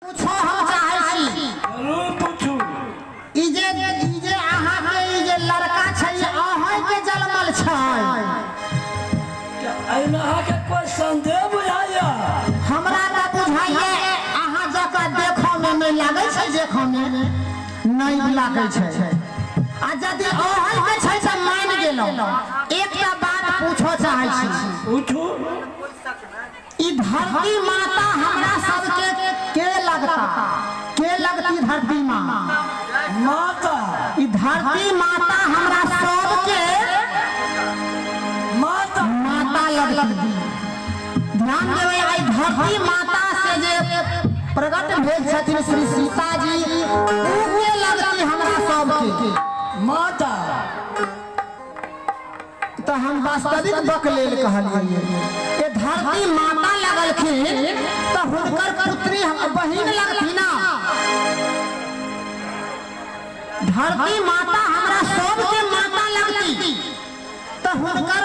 पूछो हम चाहे छी जरूर पूछू। ई जे अहाँ के ई जे लड़का छै अहाँ के जन्मल छै अहाँ के कोई संदेह बुझाइया? हमरा त बुझाइए अहाँ जका देखो में नहीं लागे छै, देखो में नहीं लागे छै। आ यदि अहाँ के छै त मान गेलौ। एकटा बात पूछो चाहे छी। पूछू। ई धरती माता हमरा सबके के लगता? के लगती धरती माँ? माता। ई धरती माता हमरा सबके माता माता लगती। ध्यान देवे आई धरती माता से जे प्रकट भेल छथिन श्री सीता जी, ऊ के लगती हमरा सबके माता। तो हम वास्तविक बकलेल कहलिए ये धरती माता लगलखिन तो हुनकर पुत्री बहिन लगती ना। धरती माता हमरा सबके माता लगती तो हुनकर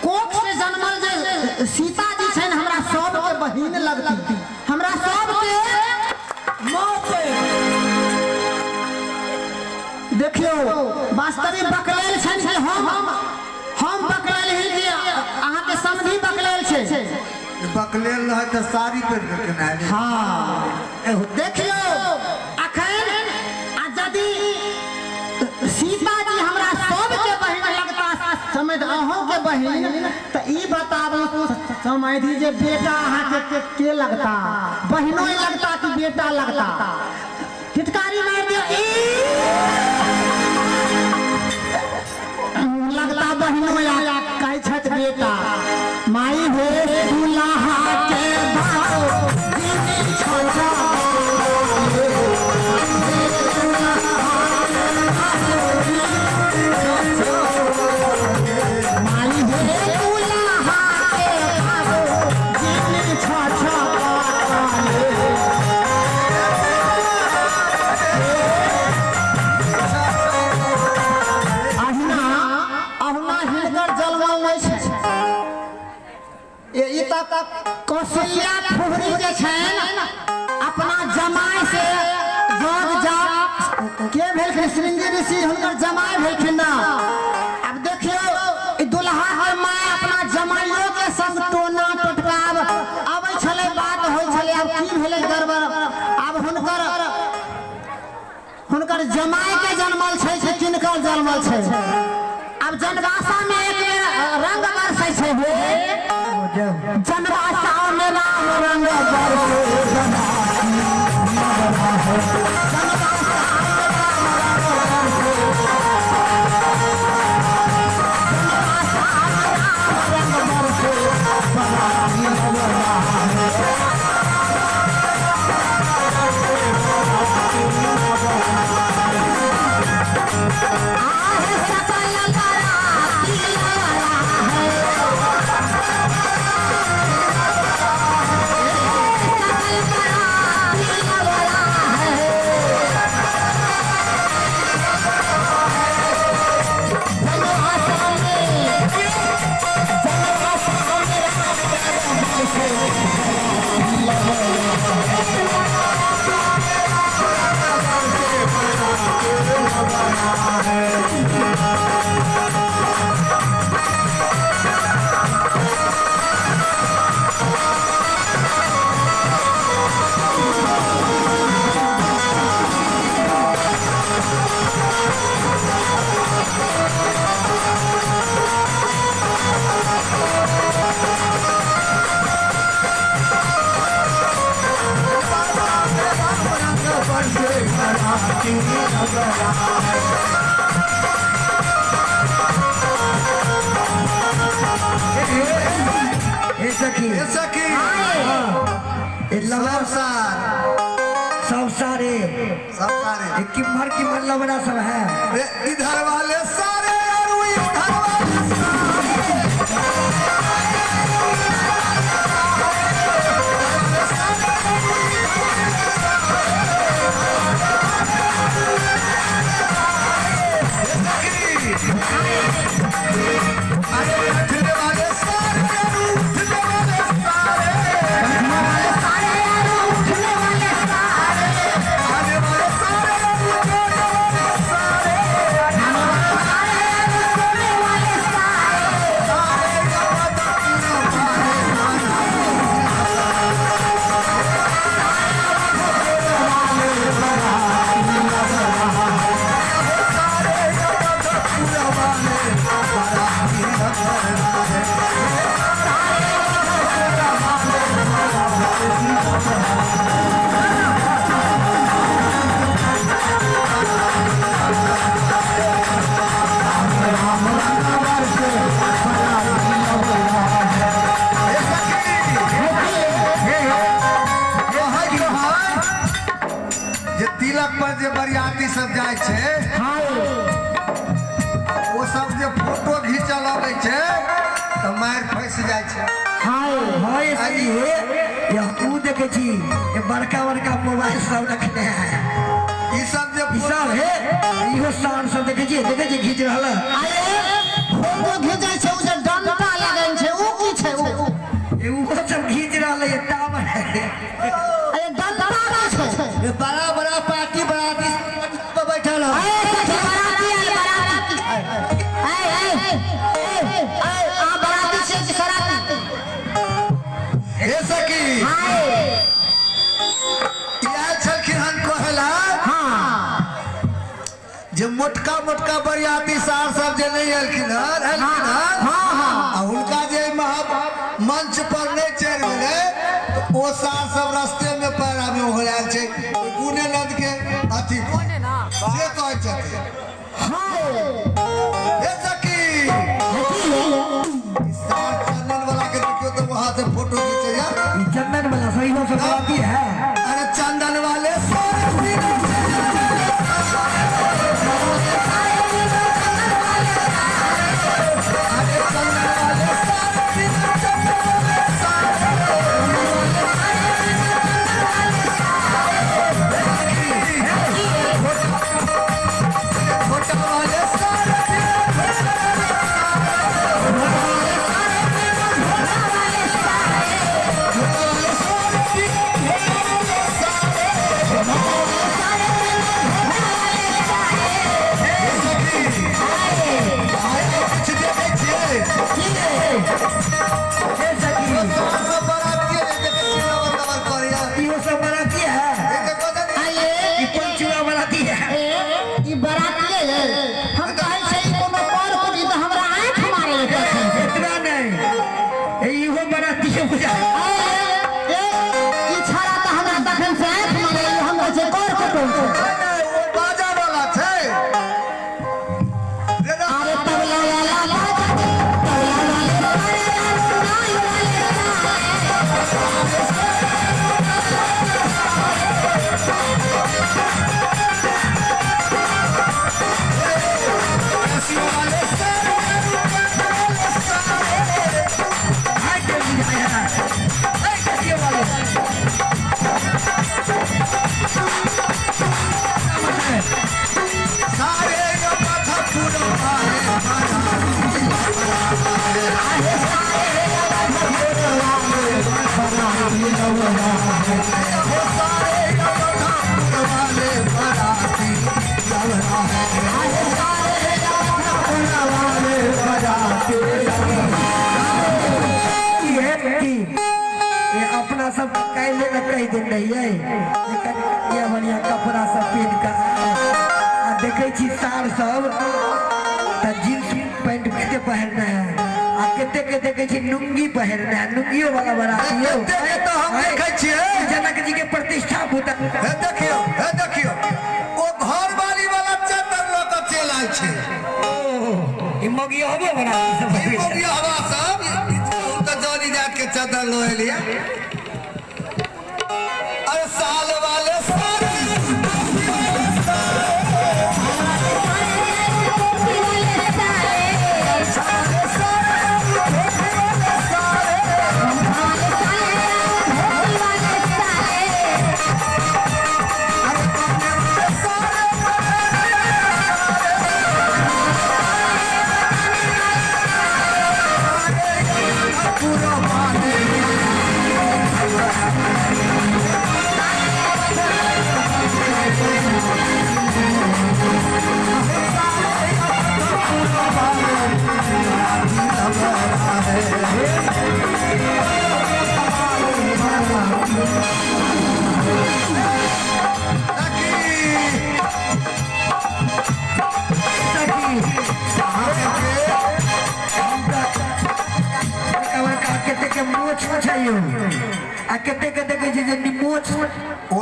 कोख से जन्मल जे सीता जी छन हमरा सबके बहिन लगती, हमरा सबके माते। देखियो वास्तविक बकलेल छन कि हम बकलेल ही जे अहाँ के समझी बकलेल छे। बकलेल रहे तो साड़ी पर रखना है। हाँ देखियो अखन आ यदि सीता जी हमरा सबके बहिन लगता समझ अहों के बहिन त ई बताबू समझी जे बेटा अहाँ के लगता? बहिनो लगता कि बेटा लगता? फिटकारी मार दियो लगता बहिनो या कहै छथ बेटा। माई हो दुल्हा के भाव दीदी छोड़ा माई हो दुल्हा के भाव दीदी छोड़ा कौशल्या फुहरी जे छन अपना जमाई से जोग जाप के भेल श्रृंगी ऋषि हुनकर जमाई भेलखिन ना। अब देखियो ई दुल्हा के माय अपना जमाइयो के संग टोना टटकाव आबै छले, बात होय छले। अब की भेले गड़बड़? अब हुनकर जमाई के जन्मल छै कि किनकर जन्मल छै? अब जनवासा में एक बेर रंग बरसै छै हे जनवासा में राम रंग सब सारे किम्मर किम्मर लवड़ा सब है। इधर वाले सारे और उधर वाले सारे तिलक पर जे बरियाती सब जाय छै वो सब जे फोटो घिंचल आबै छै तऽ मारि फंस जाय छै। हाय ये तू देखे छी ये बड़का बड़का मोबाइल सब रखने हैं ई सब जे ई सब है इहो शान सब देखे छी खींच रहल फोटो घिंचै छै उ जे डंटा लगै छै उ की छै वो सब खींच रहल है टावर है अरे डंटा का छै ये बड़ा बड़ा पार्टी बराती पे बैठल है हे सखी इएह छलखिन हन कहला जे मोटका मोटका बरियाती सार सब जे नहीं एलखिन हन आ हुनका जे मंच पर नहीं चढ़ गेले तो ओ सार सब रास्ते में पैरा में हो रहल छै गुने नद के अथी से कहै छथिन हे सखी सार चंदन वाला के देखियो तो वहां से फोटो खींचैया चंदन वाला सही हो सब बराती है अरे चंदन वाले अपना सब कैले न कह दिन रहिए ये बढ़िया कपड़ा सब पहन कर देखे छी सार सब जींस पैंट के पहनना है आ केते के देखे छी लुंगी पहनना है लुंगियो वाला बरातियो तो हम देखे छिए जनक जी के प्रतिष्ठा भूता हे देखियो ओ घर वाली वाला चंदन ल के चल आइ छै ई मगियो हबे बराती सब ई मोगिया हवा सब त जोरी जात के चंदन लो एलिया अरे साल वाले सारे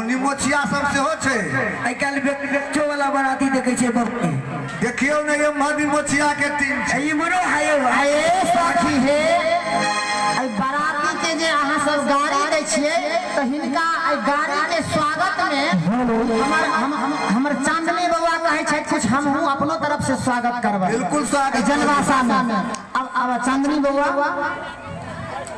निमोछिया सब से हो छै आई काल बेचो वाला बराती देखे छे बब्बी देखियो ने ये निमोछिया के टीम छै ई मरो हायो आए साथी हे आई बराती के जे अहाँ सब गाड़ी दै छियै तो हिनका गाड़ी के स्वागत में हमर चांदनी बउआ कहे छै कुछ हमहू अपनो तरफ से स्वागत करबै। बिल्कुल स्वागत जनवासा में। अब चांदनी बउआ